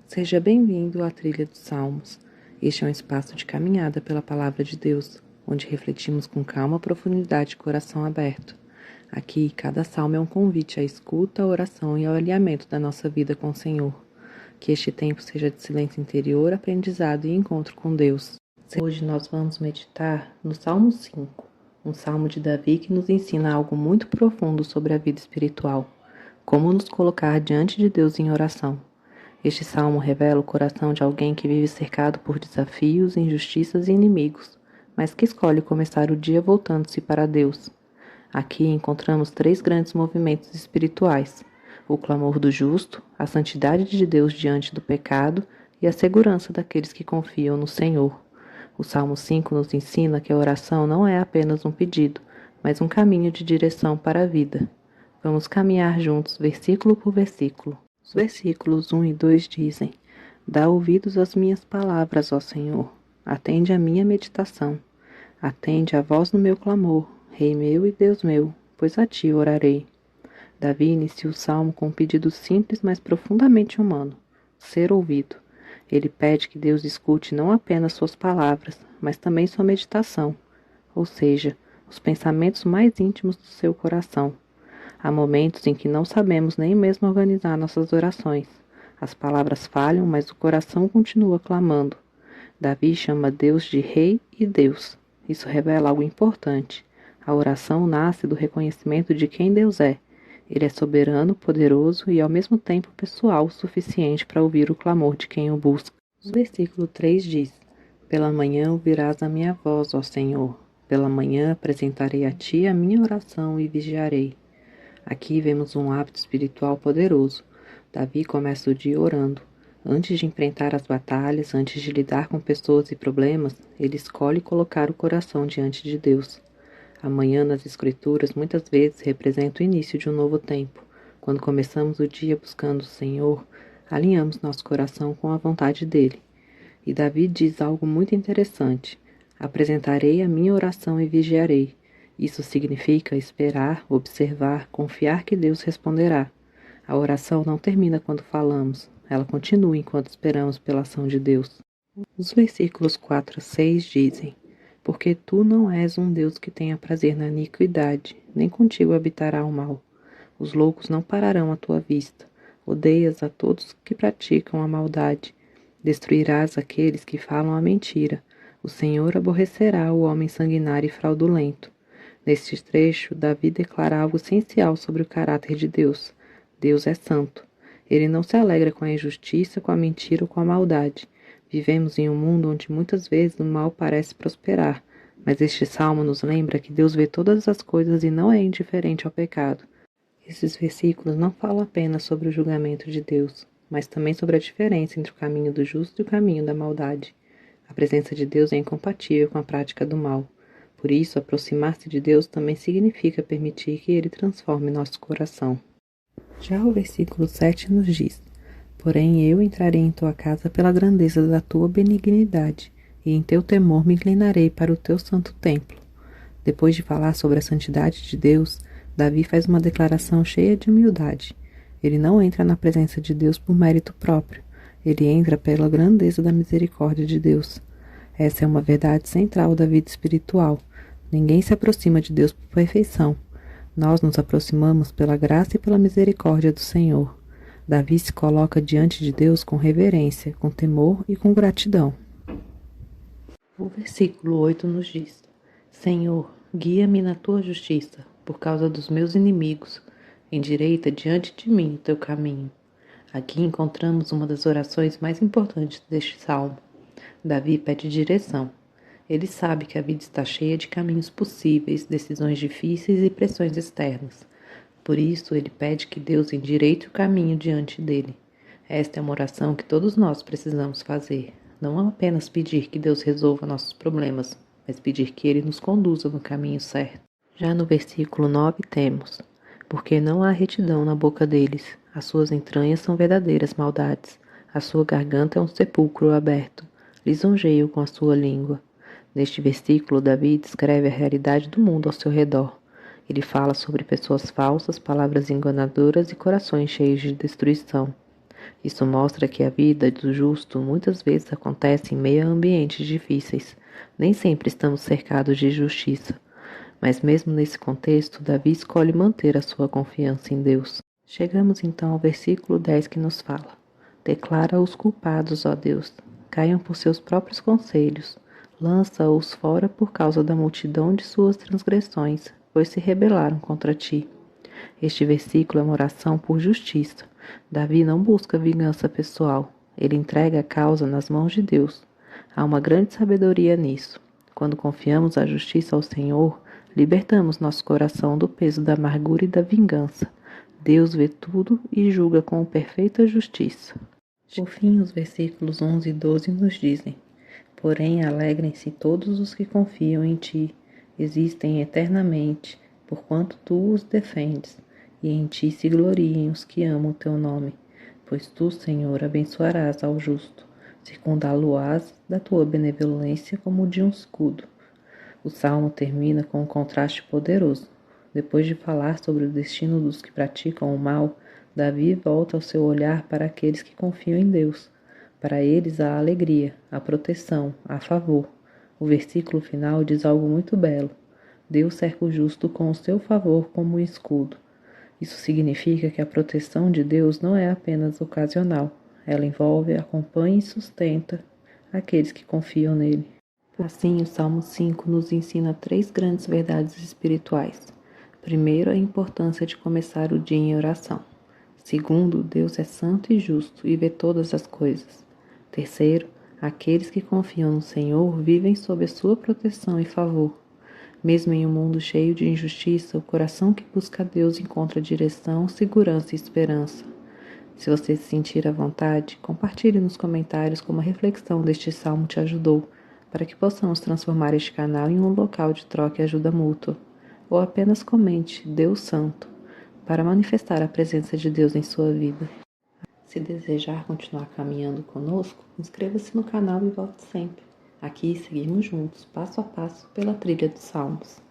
Seja bem-vindo à Trilha dos Salmos. Este é um espaço de caminhada pela Palavra de Deus, onde refletimos com calma, profundidade e coração aberto. Aqui, cada salmo é um convite à escuta, à oração e ao alinhamento da nossa vida com o Senhor. Que este tempo seja de silêncio interior, aprendizado e encontro com Deus. Hoje nós vamos meditar no Salmo 5, um salmo de Davi que nos ensina algo muito profundo sobre a vida espiritual, como nos colocar diante de Deus em oração. Este salmo revela o coração de alguém que vive cercado por desafios, injustiças e inimigos, mas que escolhe começar o dia voltando-se para Deus. Aqui encontramos 3 grandes movimentos espirituais: o clamor do justo, a santidade de Deus diante do pecado e a segurança daqueles que confiam no Senhor. O Salmo 5 nos ensina que a oração não é apenas um pedido, mas um caminho de direção para a vida. Vamos caminhar juntos, versículo por versículo. Os versículos 1 e 2 dizem: Dá ouvidos às minhas palavras, ó Senhor. Atende à minha meditação. Atende à voz do meu clamor, Rei meu e Deus meu, pois a ti orarei. Davi inicia o salmo com um pedido simples, mas profundamente humano: ser ouvido. Ele pede que Deus escute não apenas suas palavras, mas também sua meditação, ou seja, os pensamentos mais íntimos do seu coração. Há momentos em que não sabemos nem mesmo organizar nossas orações. As palavras falham, mas o coração continua clamando. Davi chama Deus de Rei e Deus. Isso revela algo importante. A oração nasce do reconhecimento de quem Deus é. Ele é soberano, poderoso e ao mesmo tempo pessoal o suficiente para ouvir o clamor de quem o busca. O versículo 3 diz: Pela manhã ouvirás a minha voz, ó Senhor. Pela manhã apresentarei a ti a minha oração e vigiarei. Aqui vemos um hábito espiritual poderoso. Davi começa o dia orando. Antes de enfrentar as batalhas, antes de lidar com pessoas e problemas, ele escolhe colocar o coração diante de Deus. A manhã nas Escrituras muitas vezes representa o início de um novo tempo. Quando começamos o dia buscando o Senhor, alinhamos nosso coração com a vontade dele. E Davi diz algo muito interessante: Apresentarei a minha oração e vigiarei. Isso significa esperar, observar, confiar que Deus responderá. A oração não termina quando falamos, ela continua enquanto esperamos pela ação de Deus. Os versículos 4 a 6 dizem: Porque tu não és um Deus que tenha prazer na iniquidade, nem contigo habitará o mal. Os loucos não pararão à tua vista. Odeias a todos que praticam a maldade. Destruirás aqueles que falam a mentira. O Senhor aborrecerá o homem sanguinário e fraudulento. Neste trecho, Davi declara algo essencial sobre o caráter de Deus. Deus é santo. Ele não se alegra com a injustiça, com a mentira ou com a maldade. Vivemos em um mundo onde muitas vezes o mal parece prosperar, mas este salmo nos lembra que Deus vê todas as coisas e não é indiferente ao pecado. Esses versículos não falam apenas sobre o julgamento de Deus, mas também sobre a diferença entre o caminho do justo e o caminho da maldade. A presença de Deus é incompatível com a prática do mal. Por isso, aproximar-se de Deus também significa permitir que Ele transforme nosso coração. Já o versículo 7 nos diz: Porém eu entrarei em tua casa pela grandeza da tua benignidade, e em teu temor me inclinarei para o teu santo templo. Depois de falar sobre a santidade de Deus, Davi faz uma declaração cheia de humildade. Ele não entra na presença de Deus por mérito próprio, ele entra pela grandeza da misericórdia de Deus. Essa é uma verdade central da vida espiritual. Ninguém se aproxima de Deus por perfeição. Nós nos aproximamos pela graça e pela misericórdia do Senhor. Davi se coloca diante de Deus com reverência, com temor e com gratidão. O versículo 8 nos diz: Senhor, guia-me na tua justiça, por causa dos meus inimigos. Endireita diante de mim o teu caminho. Aqui encontramos uma das orações mais importantes deste salmo. Davi pede direção. Ele sabe que a vida está cheia de caminhos possíveis, decisões difíceis e pressões externas. Por isso, ele pede que Deus endireite o caminho diante dele. Esta é uma oração que todos nós precisamos fazer. Não apenas pedir que Deus resolva nossos problemas, mas pedir que Ele nos conduza no caminho certo. Já no versículo 9 temos: Porque não há retidão na boca deles, as suas entranhas são verdadeiras maldades, a sua garganta é um sepulcro aberto, lisonjeio com a sua língua. Neste versículo, Davi descreve a realidade do mundo ao seu redor. Ele fala sobre pessoas falsas, palavras enganadoras e corações cheios de destruição. Isso mostra que a vida do justo muitas vezes acontece em meio a ambientes difíceis. Nem sempre estamos cercados de justiça, mas mesmo nesse contexto, Davi escolhe manter a sua confiança em Deus. Chegamos então ao versículo 10 que nos fala: Declara os culpados, ó Deus, caiam por seus próprios conselhos, lança-os fora por causa da multidão de suas transgressões, pois se rebelaram contra ti. Este versículo é uma oração por justiça. Davi não busca vingança pessoal, ele entrega a causa nas mãos de Deus. Há uma grande sabedoria nisso. Quando confiamos a justiça ao Senhor, libertamos nosso coração do peso da amargura e da vingança. Deus vê tudo e julga com perfeita justiça. Por fim, os versículos 11 e 12 nos dizem: Porém, alegrem-se todos os que confiam em ti, existem eternamente, porquanto tu os defendes, e em ti se gloriem os que amam o teu nome. Pois tu, Senhor, abençoarás ao justo, circundá-lo-ás da tua benevolência como de um escudo. O salmo termina com um contraste poderoso. Depois de falar sobre o destino dos que praticam o mal, Davi volta o seu olhar para aqueles que confiam em Deus. Para eles há alegria, há proteção, há favor. O versículo final diz algo muito belo. Deus cerca o justo com o seu favor como um escudo. Isso significa que a proteção de Deus não é apenas ocasional. Ela envolve, acompanha e sustenta aqueles que confiam nele. Assim, o Salmo 5 nos ensina 3 grandes verdades espirituais. Primeiro, a importância de começar o dia em oração. Segundo, Deus é santo e justo e vê todas as coisas. Terceiro, aqueles que confiam no Senhor vivem sob a sua proteção e favor. Mesmo em um mundo cheio de injustiça, o coração que busca a Deus encontra direção, segurança e esperança. Se você se sentir à vontade, compartilhe nos comentários como a reflexão deste salmo te ajudou, para que possamos transformar este canal em um local de troca e ajuda mútua. Ou apenas comente Deus Santo, para manifestar a presença de Deus em sua vida. Se desejar continuar caminhando conosco, inscreva-se no canal e volte sempre. Aqui seguimos juntos, passo a passo, pela trilha dos Salmos.